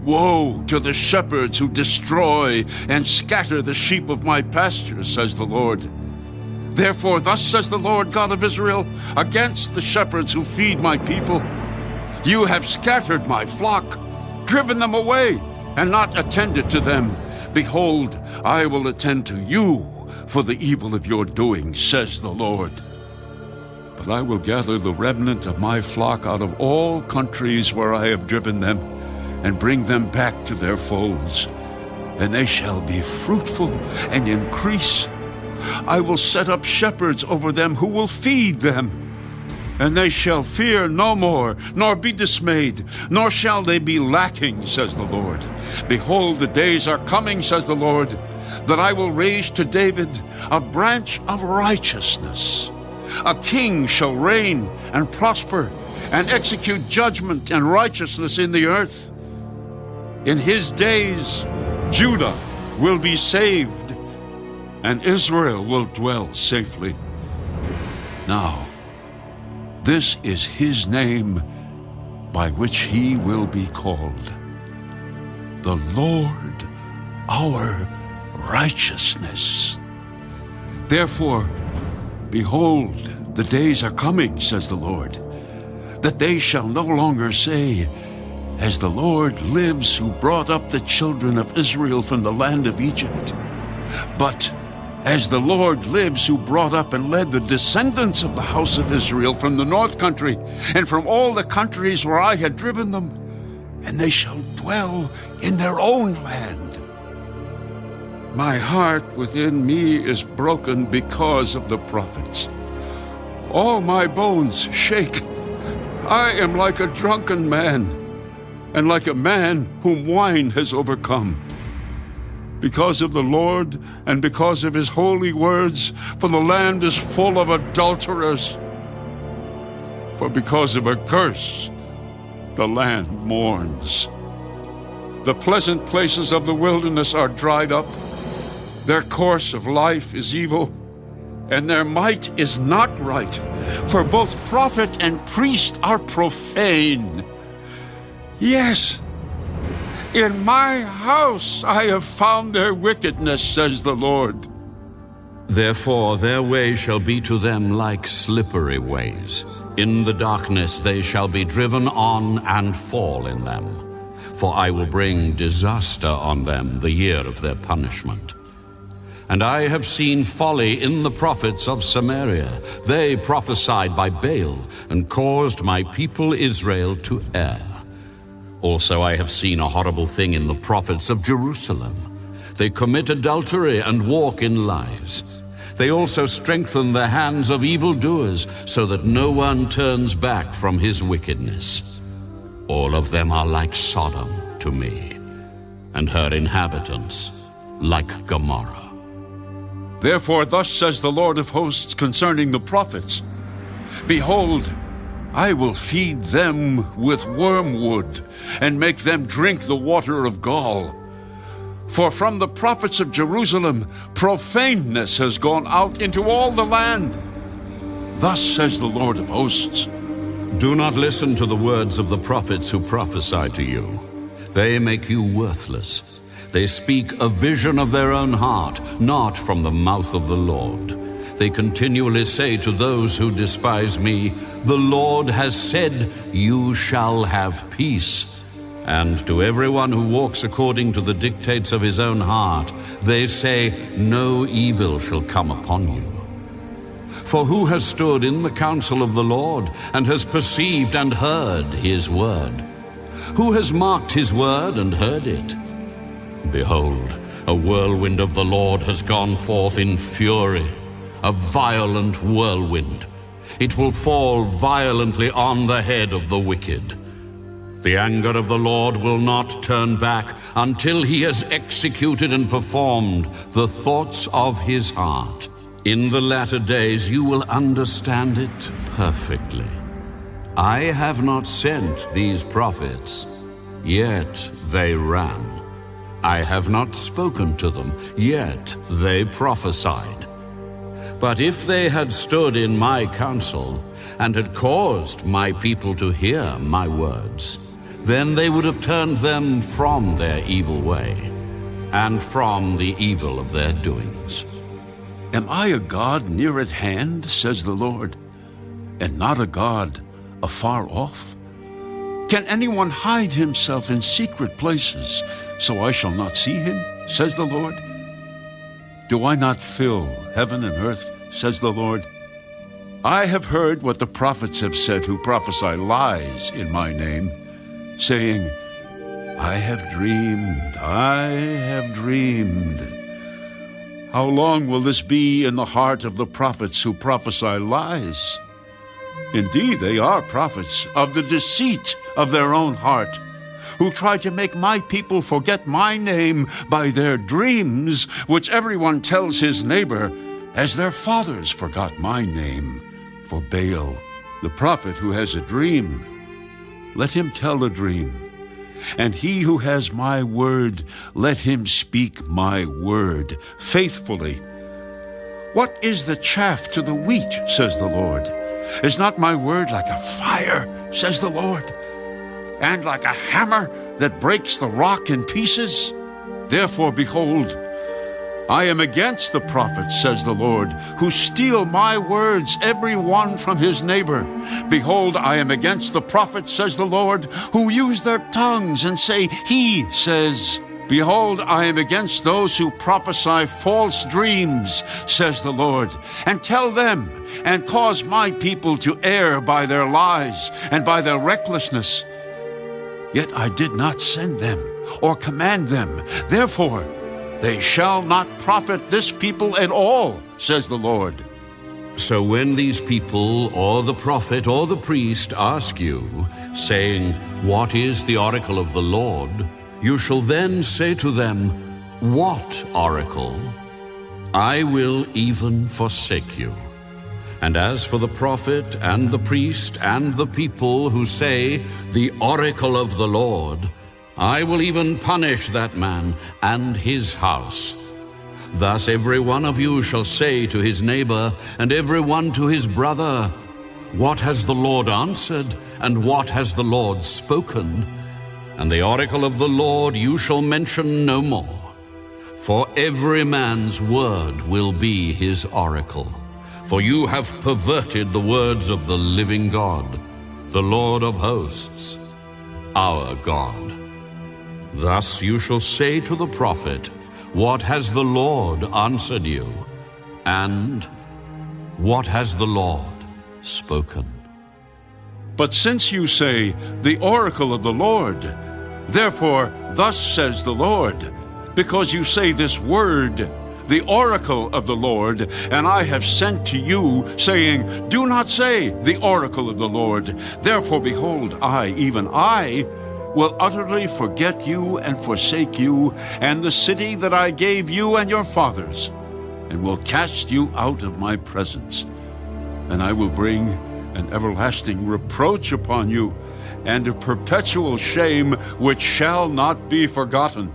Woe to the shepherds who destroy and scatter the sheep of my pastures, says the Lord. Therefore, thus says the Lord God of Israel, against the shepherds who feed my people: you have scattered my flock, driven them away, and not attended to them. Behold, I will attend to you for the evil of your doing, says the Lord. But I will gather the remnant of my flock out of all countries where I have driven them, and bring them back to their folds, and they shall be fruitful and increase. I will set up shepherds over them who will feed them, and they shall fear no more, nor be dismayed, nor shall they be lacking, says the Lord. Behold, the days are coming, says the Lord, that I will raise to David a branch of righteousness. A king shall reign and prosper, and execute judgment and righteousness in the earth. In his days, Judah will be saved, and Israel will dwell safely. Now, this is his name by which he will be called: the Lord our righteousness. Therefore, behold, the days are coming, says the Lord, that they shall no longer say, as the Lord lives, who brought up the children of Israel from the land of Egypt, but as the Lord lives, who brought up and led the descendants of the house of Israel from the north country and from all the countries where I had driven them, and they shall dwell in their own land. My heart within me is broken because of the prophets. All my bones shake. I am like a drunken man, and like a man whom wine has overcome. Because of the Lord and because of his holy words, for the land is full of adulterers. For because of a curse, the land mourns. The pleasant places of the wilderness are dried up. Their course of life is evil, and their might is not right. For both prophet and priest are profane. Yes, in my house I have found their wickedness, says the Lord. Therefore their way shall be to them like slippery ways. In the darkness they shall be driven on and fall in them. For I will bring disaster on them the year of their punishment. And I have seen folly in the prophets of Samaria. They prophesied by Baal and caused my people Israel to err. Also I have seen a horrible thing in the prophets of Jerusalem. They commit adultery and walk in lies. They also strengthen the hands of evildoers, so that no one turns back from his wickedness. All of them are like Sodom to me, and her inhabitants like Gomorrah. Therefore thus says the Lord of hosts concerning the prophets: Behold, I will feed them with wormwood, and make them drink the water of gall. For from the prophets of Jerusalem profaneness has gone out into all the land. Thus says the Lord of hosts: Do not listen to the words of the prophets who prophesy to you. They make you worthless. They speak a vision of their own heart, not from the mouth of the Lord. They continually say to those who despise me, The Lord has said, you shall have peace. And to everyone who walks according to the dictates of his own heart, they say, no evil shall come upon you. For who has stood in the counsel of the Lord, and has perceived and heard his word? Who has marked his word and heard it? Behold, a whirlwind of the Lord has gone forth in fury, a violent whirlwind. It will fall violently on the head of the wicked. The anger of the Lord will not turn back until he has executed and performed the thoughts of his heart. In the latter days you will understand it perfectly. I have not sent these prophets, yet they ran. I have not spoken to them, yet they prophesied. But if they had stood in my counsel, and had caused my people to hear my words, then they would have turned them from their evil way, and from the evil of their doings. Am I a God near at hand, says the Lord, and not a God afar off? Can anyone hide himself in secret places, so I shall not see him, says the Lord? Do I not fill heaven and earth, says the Lord? I have heard what the prophets have said who prophesy lies in my name, saying, I have dreamed, I have dreamed. How long will this be in the heart of the prophets who prophesy lies? Indeed, they are prophets of the deceit of their own heart, who try to make my people forget my name by their dreams, which everyone tells his neighbor, as their fathers forgot my name for Baal. The prophet who has a dream, let him tell a dream. And he who has my word, let him speak my word faithfully. What is the chaff to the wheat, says the Lord? Is not my word like a fire, says the Lord, and like a hammer that breaks the rock in pieces? Therefore, behold, I am against the prophets, says the Lord, who steal my words, every one from his neighbor. Behold, I am against the prophets, says the Lord, who use their tongues and say, He says. Behold, I am against those who prophesy false dreams, says the Lord, and tell them, and cause my people to err by their lies and by their recklessness. Yet I did not send them or command them. Therefore, they shall not profit this people at all, says the Lord. So when these people, or the prophet, or the priest ask you, saying, What is the oracle of the Lord? You shall then say to them, What oracle? I will even forsake you. And as for the prophet, and the priest, and the people who say, The oracle of the Lord, I will even punish that man and his house. Thus every one of you shall say to his neighbor, and every one to his brother, What has the Lord answered, and what has the Lord spoken? And the oracle of the Lord you shall mention no more. For every man's word will be his oracle. For you have perverted the words of the living God, the Lord of hosts, our God. Thus you shall say to the prophet, What has the Lord answered you? And what has the Lord spoken? But since you say, The oracle of the Lord, therefore thus says the Lord, because you say this word, the oracle of the Lord, and I have sent to you, saying, Do not say, the oracle of the Lord. Therefore, behold, I, even I, will utterly forget you and forsake you, and the city that I gave you and your fathers, and will cast you out of my presence. And I will bring an everlasting reproach upon you, and a perpetual shame which shall not be forgotten.